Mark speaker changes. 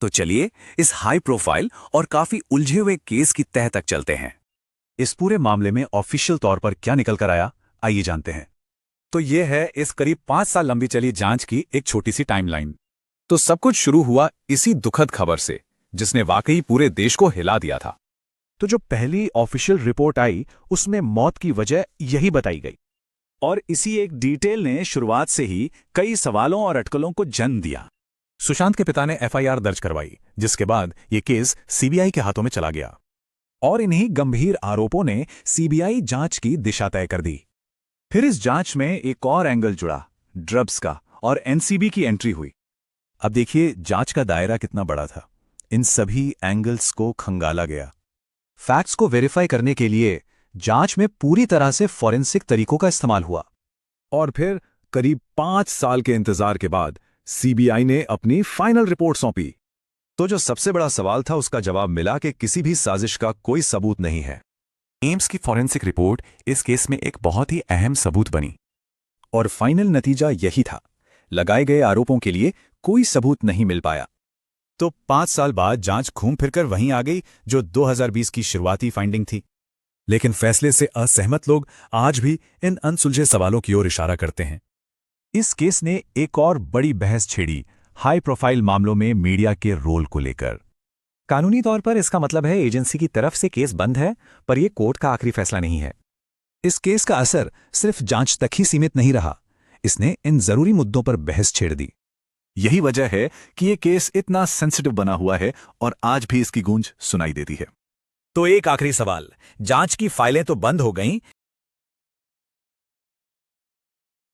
Speaker 1: तो चलिए इस हाई प्रोफाइल और काफी उलझे हुए केस की तह तक चलते हैं।
Speaker 2: इस पूरे मामले में ऑफिशियल तौर पर क्या निकल कर आया, आइए जानते हैं।
Speaker 3: तो ये है इस करीब 5 साल लंबी चली जांच की एक छोटी सी टाइमलाइन। तो सब कुछ शुरू हुआ इसी दुखद खबर से, जिसने वाकई पूरे देश को हिला दिया था।
Speaker 2: तो जो पहली ऑफिशियल रिपोर्ट आई उसमें मौत की वजह यही बताई गई।
Speaker 4: और इसी एक डिटेल ने शुरुआत से ही कई सवालों और अटकलों को जन्म दिया।
Speaker 3: सुशांत के पिता ने एफआईआर दर्ज करवाई, जिसके बाद ये केस सीबीआई के हाथों में चला गया।
Speaker 4: और इन्हीं गंभीर आरोपों ने सीबीआई जांच की दिशा तय कर दी। फिर इस जांच में एक और एंगल जुड़ा, ड्रग्स का, और एनसीबी की एंट्री हुई।
Speaker 2: अब देखिए जांच का दायरा कितना बड़ा था। इन सभी एंगल्स को खंगाला गया। फैक्ट्स को वेरीफाई करने के लिए जांच में पूरी तरह से फॉरेंसिक तरीकों का इस्तेमाल हुआ।
Speaker 3: और फिर करीब 5 साल के इंतजार के बाद सीबीआई ने अपनी फाइनल रिपोर्ट सौंपी।
Speaker 5: तो जो सबसे बड़ा सवाल था उसका जवाब मिला कि किसी भी साजिश का कोई सबूत नहीं है।
Speaker 3: एम्स की फॉरेंसिक रिपोर्ट इस केस में एक बहुत ही अहम सबूत बनी।
Speaker 2: और फाइनल नतीजा यही था, लगाए गए आरोपों के लिए कोई सबूत नहीं मिल पाया।
Speaker 3: तो 5 साल बाद जांच घूम फिरकर वहीं आ गई जो 2020 की शुरुआती फाइंडिंग थी। लेकिन फैसले से असहमत लोग आज भी इन अनसुलझे सवालों की ओर इशारा करते हैं।
Speaker 2: इस केस ने एक और बड़ी बहस छेड़ी, हाई प्रोफाइल मामलों में मीडिया के रोल को लेकर।
Speaker 6: कानूनी तौर पर इसका मतलब है एजेंसी की तरफ से केस बंद है, पर यह कोर्ट का आखिरी फैसला नहीं है।
Speaker 2: इस केस का असर सिर्फ जांच तक ही सीमित नहीं रहा, इसने इन जरूरी मुद्दों पर बहस छेड़ दी।
Speaker 5: यही वजह है कि ये केस इतना सेंसिटिव बना हुआ है और आज भी इसकी गूंज सुनाई देती है।
Speaker 1: तो एक आखिरी सवाल, जांच की फाइलें तो बंद हो गईं,